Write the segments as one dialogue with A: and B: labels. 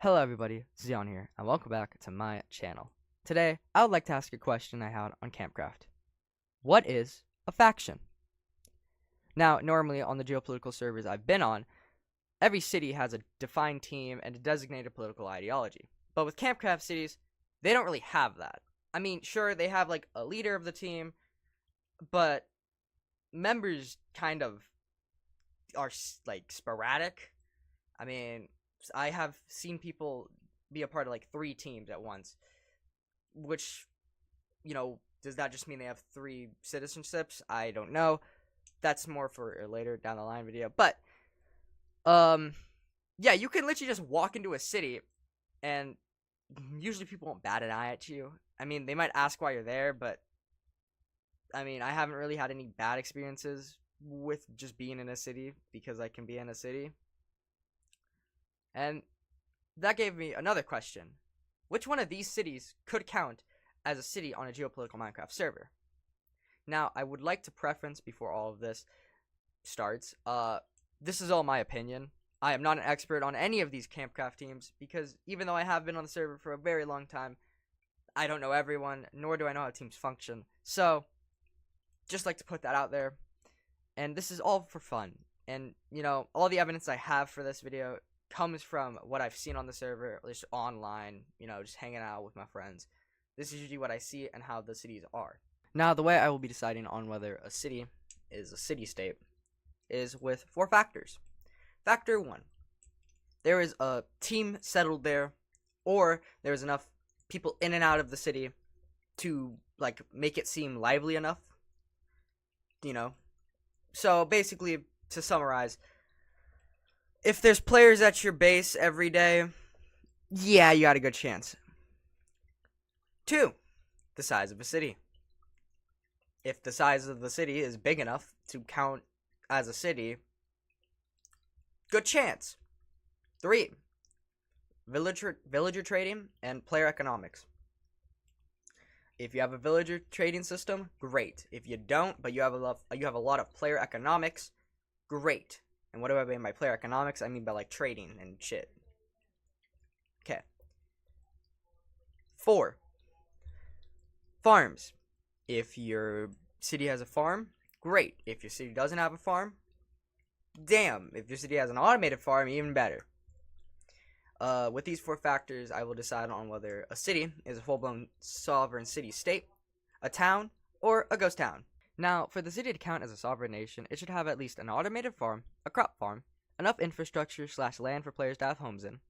A: Hello everybody, Zion here, and welcome back to my channel. Today, I would like to ask a question I had on CampCraft. What is a faction? Now, normally on the geopolitical servers I've been on, every city has a defined team and a designated political ideology. But with CampCraft cities, they don't really have that. I mean, sure, they have like a leader of the team, but members kind of are like sporadic. I mean, I have seen people be a part of like 3 teams at once, which, does that just mean they have 3 citizenships? I don't know. That's more for a later down the line video. But, yeah, you can literally just walk into a city and usually people won't bat an eye at you. I mean, they might ask why you're there, but, I mean, I haven't really had any bad experiences with just being in a city because I can be in a city. And that gave me another question. Which one of these cities could count as a city on a geopolitical Minecraft server? Now, I would like to preference before all of this starts, this is all my opinion. I am not an expert on any of these CampCraft teams because even though I have been on the server for a very long time, I don't know everyone, nor do I know how teams function. So, just like to put that out there. And this is all for fun. And, all the evidence I have for this video comes from what I've seen on the server, just online, just hanging out with my friends. This is usually what I see and how the cities are. Now, the way I will be deciding on whether a city is a city-state is with 4 factors. Factor 1. There is a team settled there, or there's enough people in and out of the city to, make it seem lively enough. So, basically, to summarize, if there's players at your base every day, yeah, you got a good chance. 2, the size of a city. If the size of the city is big enough to count as a city, good chance. 3, villager trading and player economics. If you have a villager trading system, great. If you don't, but you have a lot of player economics, great. And what do I mean by player economics? I mean by trading and shit. Okay. 4, farms. If your city has a farm, great. If your city doesn't have a farm, damn. If your city has an automated farm, even better. With these 4 factors, I will decide on whether a city is a full-blown sovereign city-state, a town, or a ghost town. Now, for the city to count as a sovereign nation, it should have at least an automated farm, a crop farm, enough infrastructure / land for players to have homes in,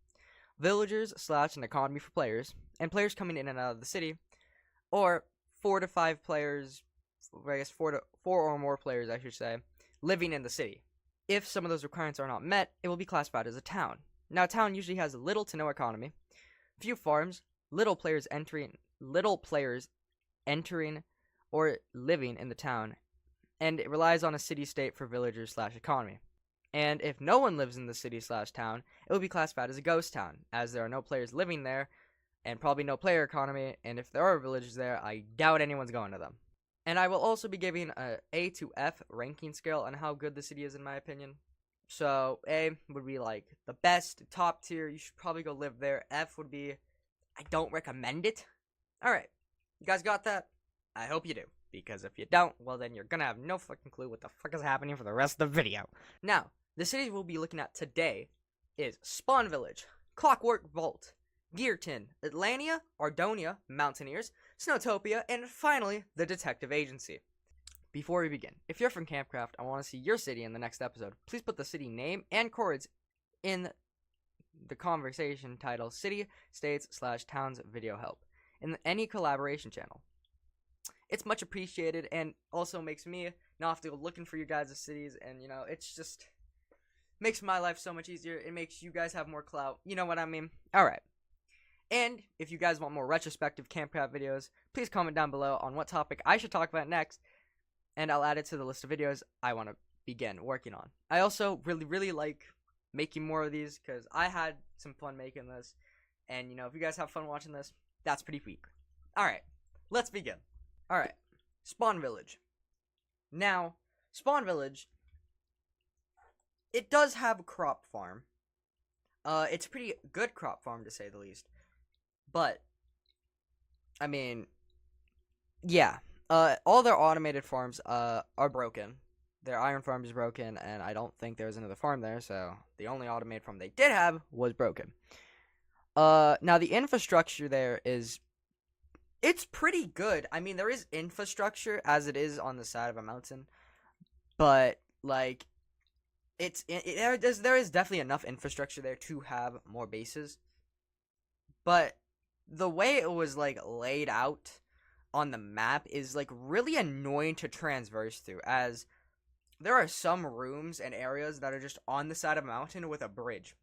A: villagers / an economy for players, and players coming in and out of the city, or 4 to 5 players, I guess 4 or more players, I should say, living in the city. If some of those requirements are not met, it will be classified as a town. Now, a town usually has little to no economy, few farms, little players entering or living in the town, and it relies on a city-state for villagers / economy. And if no one lives in the city / town, it will be classified as a ghost town, as there are no players living there, and probably no player economy, and if there are villagers there, I doubt anyone's going to them. And I will also be giving a A to F ranking scale on how good the city is in my opinion. So, A would be the best, top tier, you should probably go live there. F would be, I don't recommend it. Alright, you guys got that? I hope you do, because if you don't, well then you're gonna have no fucking clue what the fuck is happening for the rest of the video. Now, the cities we'll be looking at today is Spawn Village, Clockwork Vault, Gearton, Atlantia, Ardonia, Mountaineers, Snowtopia, and finally, the Detective Agency. Before we begin, if you're from CampCraft and want to see your city in the next episode, please put the city name and chords in the conversation title City, States / Towns Video Help in any collaboration channel. It's much appreciated and also makes me not have to go looking for you guys' cities, and it's just makes my life so much easier. It makes you guys have more clout. You know what I mean? Alright. And if you guys want more retrospective CampCraft videos, please comment down below on what topic I should talk about next, and I'll add it to the list of videos I want to begin working on. I also really like making more of these because I had some fun making this, and if you guys have fun watching this, that's pretty sweet. Alright, let's begin. Alright, Spawn Village. Now, Spawn Village, it does have a crop farm. It's a pretty good crop farm to say the least. But I mean, yeah. All their automated farms are broken. Their iron farm is broken, and I don't think there's another farm there. So the only automated farm they did have was broken. Now the infrastructure there is it's pretty good. I mean, there is infrastructure as it is on the side of a mountain, but like there is definitely enough infrastructure there to have more bases. But the way it was like laid out on the map is like really annoying to transverse through, as there are some rooms and areas that are just on the side of a mountain with a bridge.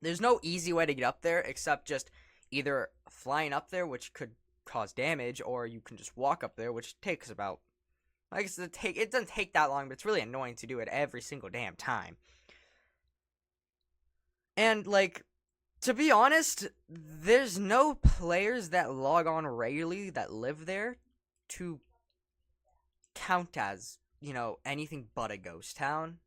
A: There's no easy way to get up there except just either flying up there, which could cause damage, or you can just walk up there, which takes about, I guess it doesn't take that long, but it's really annoying to do it every single damn time. And like, to be honest, there's no players that log on regularly that live there to count as, anything but a ghost town.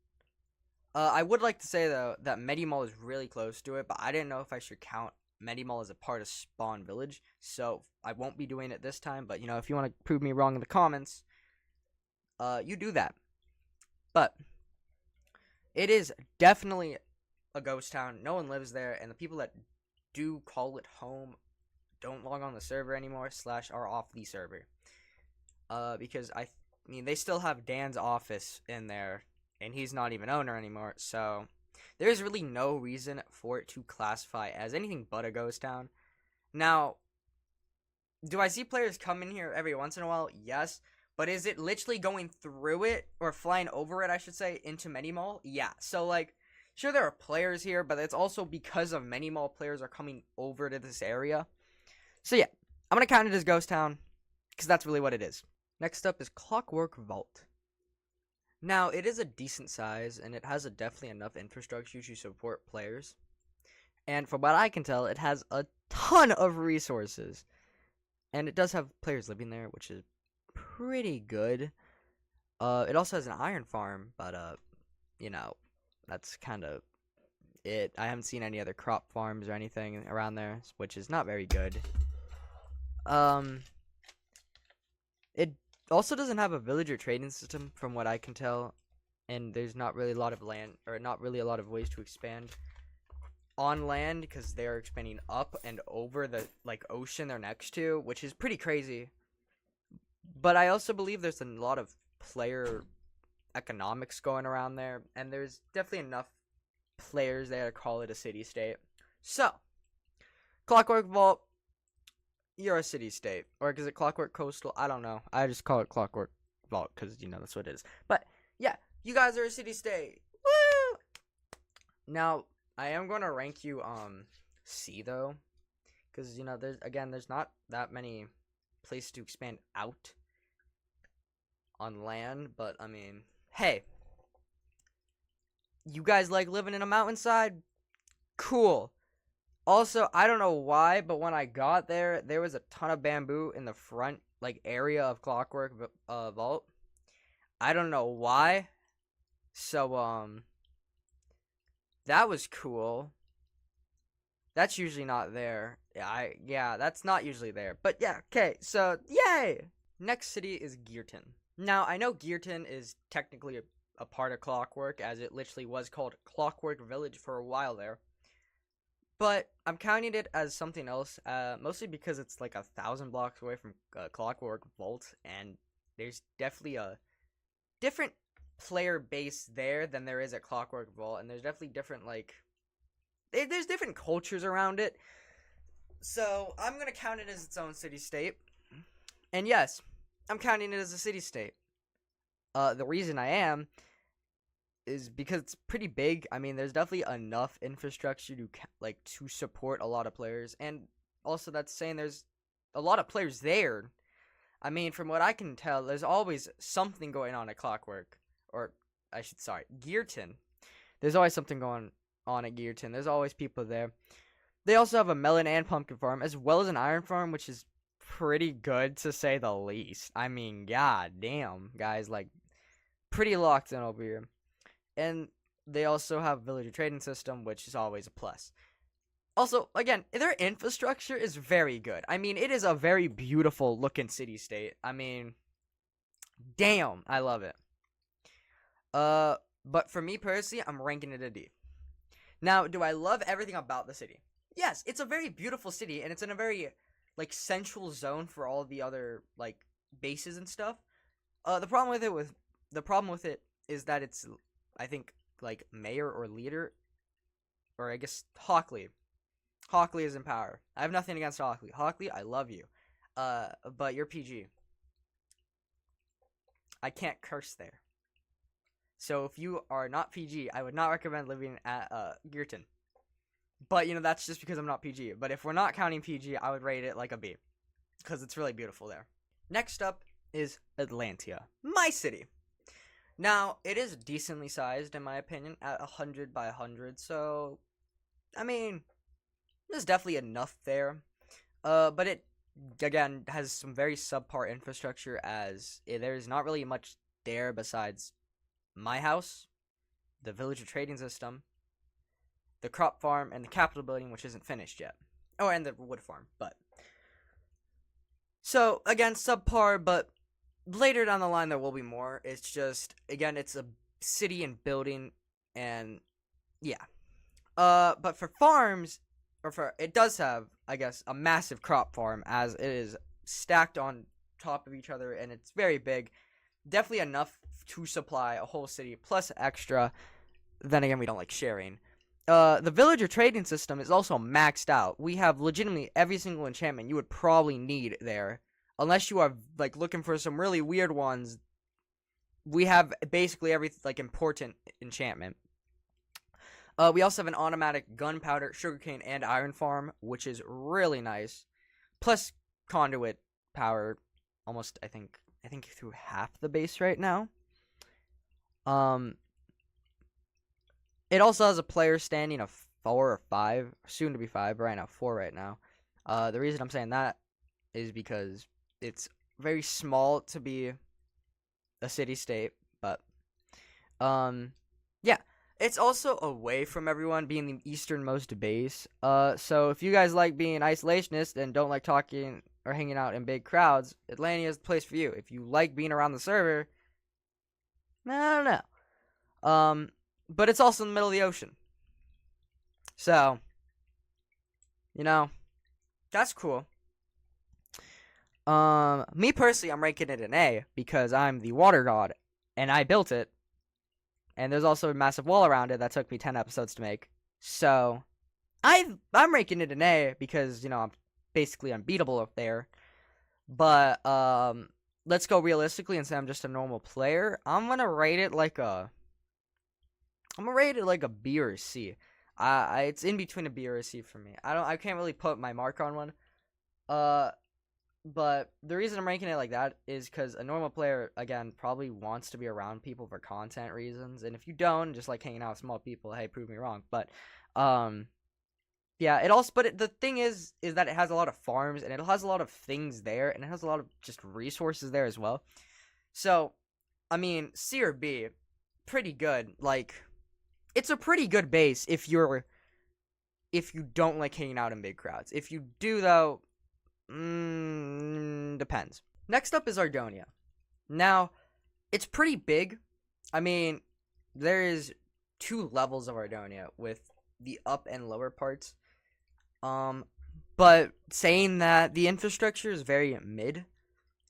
A: I would like to say, though, that Medimall is really close to it, but I didn't know if I should count Medimall as a part of Spawn Village, so I won't be doing it this time, but, if you want to prove me wrong in the comments, you do that. But it is definitely a ghost town. No one lives there, and the people that do call it home don't log on the server anymore, / are off the server. Because I mean, they still have Dan's office in there, and he's not even owner anymore, so there's really no reason for it to classify as anything but a ghost town. Now, do I see players come in here every once in a while? Yes. But is it literally going through it, or flying over it, I should say, into Medimall? Yeah. So, like, sure, there are players here, but it's also because of Medimall players are coming over to this area. So, yeah, I'm going to count it as Ghost Town, because that's really what it is. Next up is Clockwork Vault. Now, it is a decent size, and it has definitely enough infrastructure to support players. And from what I can tell, it has a ton of resources. And it does have players living there, which is pretty good. It also has an iron farm, but that's kind of it. I haven't seen any other crop farms or anything around there, which is not very good. It also doesn't have a villager trading system, from what I can tell, and there's not really a lot of land, or not really a lot of ways to expand on land, because they're expanding up and over the ocean they're next to, which is pretty crazy. But I also believe there's a lot of player economics going around there, and there's definitely enough players there to call it a city-state. So, Clockwork Vault, you're a city-state. Or is it Clockwork Coastal? I don't know. I just call it Clockwork Vault because, that's what it is. But, yeah, you guys are a city-state. Woo! Now, I am going to rank you C, though, because, there's not that many places to expand out on land, but I mean, hey, you guys like living in a mountainside? Cool. Also, I don't know why, but when I got there, there was a ton of bamboo in the front area of Clockwork Vault. I don't know why. So that was cool. That's usually not there. Yeah, that's not usually there. But yeah, okay, so yay! Next city is Gearton. Now, I know Gearton is technically a part of Clockwork, as it literally was called Clockwork Village for a while there. But I'm counting it as something else, mostly because it's 1,000 blocks away from Clockwork Vault, and there's definitely a different player base there than there is at Clockwork Vault, and there's definitely different, there's different cultures around it. So, I'm going to count it as its own city-state. And yes, I'm counting it as a city-state. The reason I am is because it's pretty big. I mean, there's definitely enough infrastructure to support a lot of players, and also that's saying there's a lot of players there. I mean, from what I can tell, there's always something going on at Clockwork, or Gearton. There's always something going on at Gearton. There's always people there. They also have a melon and pumpkin farm, as well as an iron farm, which is pretty good to say the least. I mean, god damn, guys, pretty locked in over here. And they also have villager trading system, which is always a plus. Also, again, their infrastructure is very good. I mean, it is a very beautiful looking city state. I mean, damn, I love it. But for me personally, I'm ranking it a D. Now, do I love everything about the city? Yes, it's a very beautiful city, and it's in a very like central zone for all the other like bases and stuff. The problem with it is that it's, I think, like mayor or leader, or I guess Hockley. Hockley is in power. I have nothing against Hockley. Hockley, I love you. But you're PG. I can't curse there. So if you are not PG, I would not recommend living at Gearton. But, that's just because I'm not PG. But if we're not counting PG, I would rate it like a B. Because it's really beautiful there. Next up is Atlantia, my city. Now, it is decently sized, in my opinion, at 100 by 100. So, I mean, there's definitely enough there. But it, again, has some very subpar infrastructure, as there's not really much there besides my house, the villager trading system, the crop farm, and the Capitol building, which isn't finished yet. Oh, and the wood farm, but. So, again, subpar, but later down the line there will be more. It's just, again, it's a city and building, and yeah. But for farms, it does have, I guess, a massive crop farm, as it is stacked on top of each other, and it's very big. Definitely enough to supply a whole city, plus extra. Then again, we don't like sharing. The villager trading system is also maxed out. We have legitimately every single enchantment you would probably need there. Unless you are, like, looking for some really weird ones, we have basically every, like, important enchantment. We also have an automatic gunpowder, sugarcane, and iron farm, which is really nice. Plus conduit power, almost, I think through half the base right now. It also has a player standing of 4 or 5, soon to be 5, right now 4 right now. The reason I'm saying that is because it's very small to be a city-state, but, yeah. It's also away from everyone, being the easternmost base. So if you guys like being isolationist and don't like talking or hanging out in big crowds, Atlantia is the place for you. If you like being around the server, I don't know. But it's also in the middle of the ocean. So, that's cool. Me personally, I'm ranking it an A because I'm the water god and I built it. And there's also a massive wall around it that took me 10 episodes to make. So, I'm ranking it an A because, I'm basically unbeatable up there. But, let's go realistically and say I'm just a normal player. I'm gonna rate it like a B or a C. It's in between a B or a C for me. I can't really put my mark on one. But the reason I'm ranking it like that is because a normal player, again, probably wants to be around people for content reasons. And if you don't, just like hanging out with small people, hey, prove me wrong. But, yeah, the thing is that it has a lot of farms, and it has a lot of things there, and it has a lot of just resources there as well. So, I mean, C or B, pretty good. Like, it's a pretty good base if you don't like hanging out in big crowds. If you do, though, depends. Next up is Ardonia. Now, it's pretty big. I mean, there is 2 levels of Ardonia with the up and lower parts. But saying that, the infrastructure is very mid,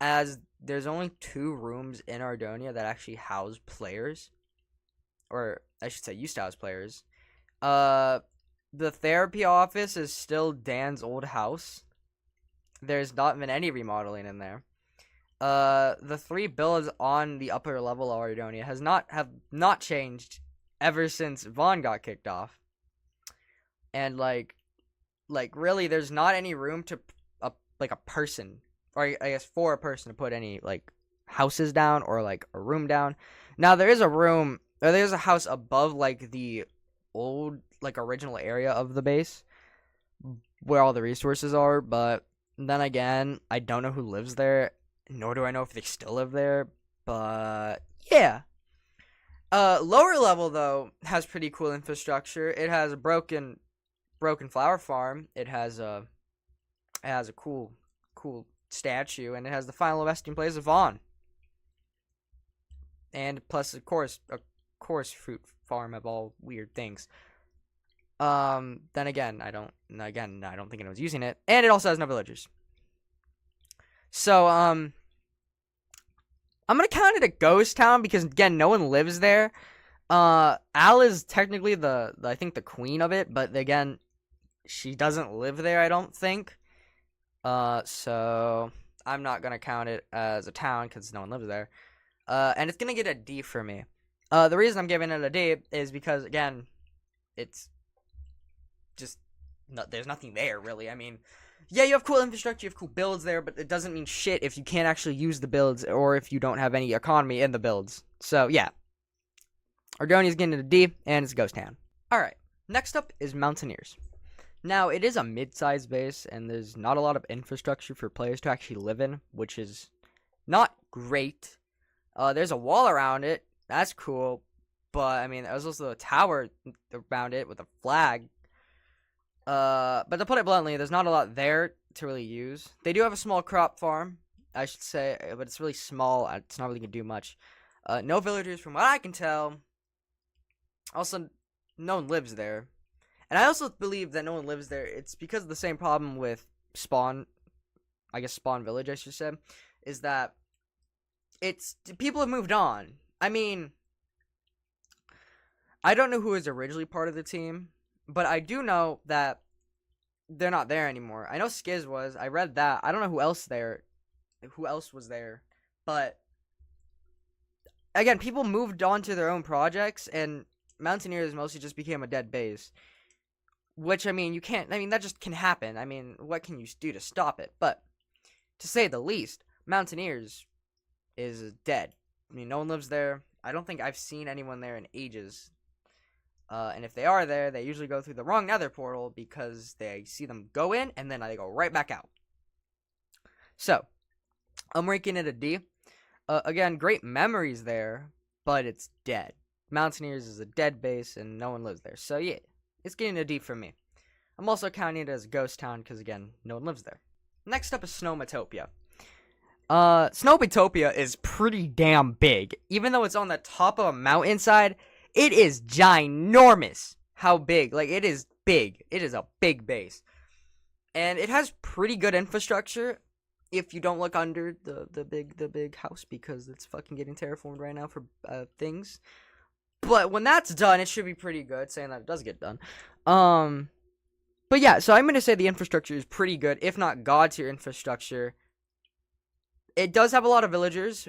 A: as there's only 2 rooms in Ardonia that actually house players. Or, I should say, used to house players. The therapy office is still Dan's old house. There's not been any remodeling in there. The 3 builds on the upper level of Ardonia have not changed ever since Vaughn got kicked off. And like really, there's not any room to like a person, or I guess for a person to put any like houses down or like a room down. Now there is a room, or there's a house above like the old like original area of the base where all the resources are, but then again, I don't know who lives there, nor do I know if they still live there, but yeah. Lower level though has pretty cool infrastructure. It has a broken flower farm. It has a cool statue, and it has the final resting place of Vaughn. And plus, of course, a fruit farm of all weird things. Then again, I don't think anyone's using it, and it also has no villagers. So, I'm gonna count it a ghost town because again, no one lives there. Al is technically I think the queen of it, but again, she doesn't live there, I don't think. So I'm not gonna count it as a town because no one lives there. And it's gonna get a D for me. The reason I'm giving it a D is because again, it's just there's nothing there really. I mean, yeah, you have cool infrastructure, you have cool builds there, but it doesn't mean shit if you can't actually use the builds or if you don't have any economy in the builds. So yeah, Argonia's getting a D, and it's a ghost town. All right, next up is Mountaineers. Now, it is a mid-sized base, and there's not a lot of infrastructure for players to actually live in, which is not great. There's a wall around it. That's cool. But, I mean, there's also a tower around it with a flag. But to put it bluntly, there's not a lot there to really use. They do have a small crop farm, I should say, but it's really small. It's not really going to do much. No villagers from what I can tell. Also, no one lives there. And I also believe that no one lives there. It's because of the same problem with Spawn Village, I should say, is that people have moved on. I mean, I don't know who was originally part of the team, but I do know that they're not there anymore. I know Skiz was. I read that. I don't know who else was there, but again, people moved on to their own projects, and Mountaineers mostly just became a dead base. Which, I mean, that just can happen. I mean, what can you do to stop it? But, to say the least, Mountaineers is dead. I mean, no one lives there. I don't think I've seen anyone there in ages. And if they are there, they usually go through the wrong nether portal because they see them go in, and then they go right back out. So, I'm ranking it a D. Again, great memories there, but it's dead. Mountaineers is a dead base, and no one lives there. So, yeah. It's getting a D from me. I'm also counting it as a ghost town because, again, no one lives there. Next up is Snowmatopia. Snowmatopia is pretty damn big. Even though it's on the top of a mountainside, it is ginormous. How big? Like, it is big. It is a big base. And it has pretty good infrastructure if you don't look under the big house because it's fucking getting terraformed right now for things. But when that's done, it should be pretty good, saying that it does get done. But yeah, so I'm going to say the infrastructure is pretty good, if not god tier infrastructure. It does have a lot of villagers,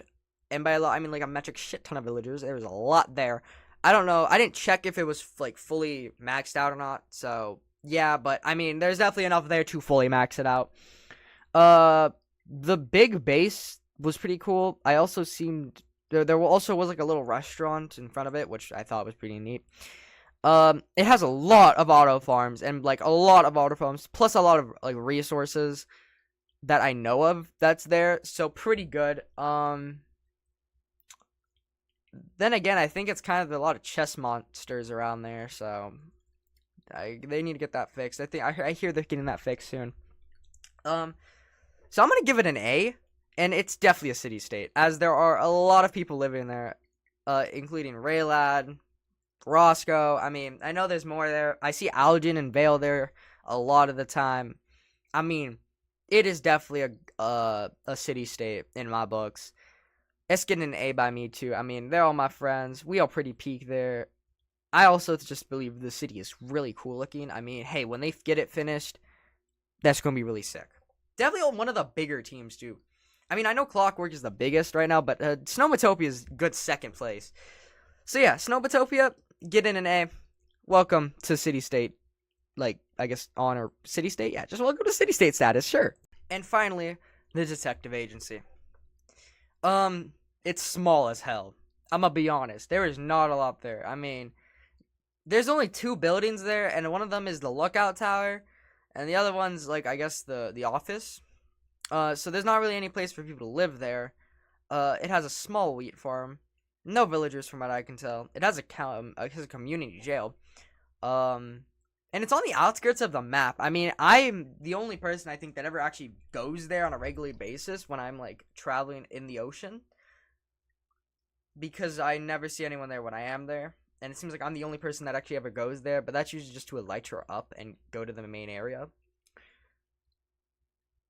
A: and by a lot, I mean like a metric shit ton of villagers. There's a lot there. I don't know, I didn't check if it was like fully maxed out or not, so yeah, but I mean, there's definitely enough there to fully max it out. The big base was pretty cool. I also There also was like a little restaurant in front of it, which I thought was pretty neat. It has a lot of auto farms and like a lot of auto farms, plus a lot of like resources that I know of that's there. So pretty good. Then again, I think it's kind of a lot of chest monsters around there, so they need to get that fixed. I hear they're getting that fixed soon. So I'm gonna give it an A. And it's definitely a city-state, as there are a lot of people living there, including Raylad, Roscoe. I mean, I know there's more there. I see Algin and Vale there a lot of the time. I mean, it is definitely a city-state in my books. It's getting an A by me, too. I mean, they're all my friends. We all pretty peak there. I also just believe the city is really cool looking. I mean, hey, when they get it finished, that's going to be really sick. Definitely one of the bigger teams, too. I mean, I know Clockwork is the biggest right now, but Snowmatopia is good second place. So yeah, Snowmatopia, get in an A. Welcome to City State. Like, I guess, honor City State? Yeah, just welcome to City State status, sure. And finally, the Detective Agency. It's small as hell. I'm gonna be honest. There is not a lot there. I mean, there's only 2 buildings there, and one of them is the Lookout Tower, and the other one's, like, I guess, the office. So there's not really any place for people to live there. It has a small wheat farm. No villagers from what I can tell. It has it has a community jail. And it's on the outskirts of the map. I mean, I'm the only person I think that ever actually goes there on a regular basis when I'm like traveling in the ocean, because I never see anyone there when I am there. And it seems like I'm the only person that actually ever goes there, but that's usually just to elytra up and go to the main area.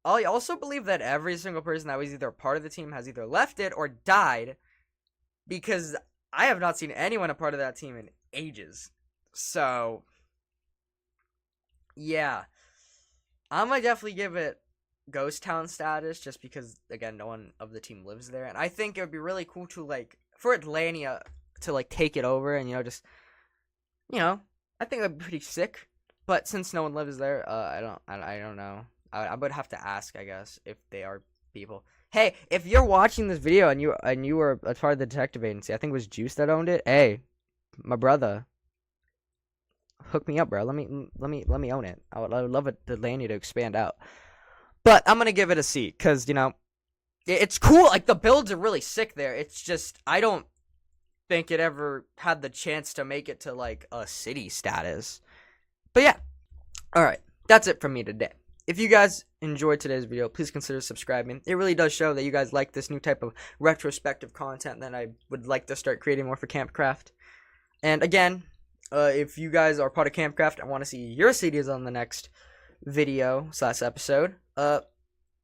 A: I also believe that every single person that was either a part of the team has either left it or died, because I have not seen anyone a part of that team in ages. So, yeah. I'm gonna definitely give it ghost town status just because, again, no one of the team lives there. And I think it would be really cool to, like, for Atlania to, like, take it over and, just, I think that'd be pretty sick. But since no one lives there, I don't know. I would have to ask, I guess, if they are people. Hey, if you're watching this video and you were a part of the detective agency, I think it was Juice that owned it. Hey, my brother, hook me up, bro. Let me own it. I would love it, Atlanta to expand out. But I'm gonna give it a C because it's cool. Like the builds are really sick there. It's just I don't think it ever had the chance to make it to like a city status. But yeah, all right, that's it from me today. If you guys enjoyed today's video, please consider subscribing. It really does show that you guys like this new type of retrospective content that I would like to start creating more for CampCraft. And again, if you guys are part of CampCraft and want to see your cities on the next video / episode,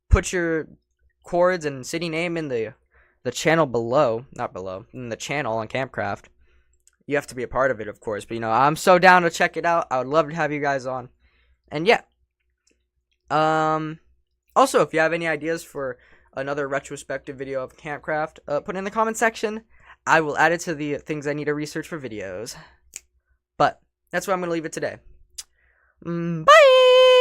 A: put your chords and city name in the channel below, not below, in the channel on CampCraft. You have to be a part of it, of course, but I'm so down to check it out. I would love to have you guys on. And yeah. Also, if you have any ideas for another retrospective video of CampCraft, put it in the comment section. I will add it to the things I need to research for videos. But that's where I'm going to leave it today. Bye!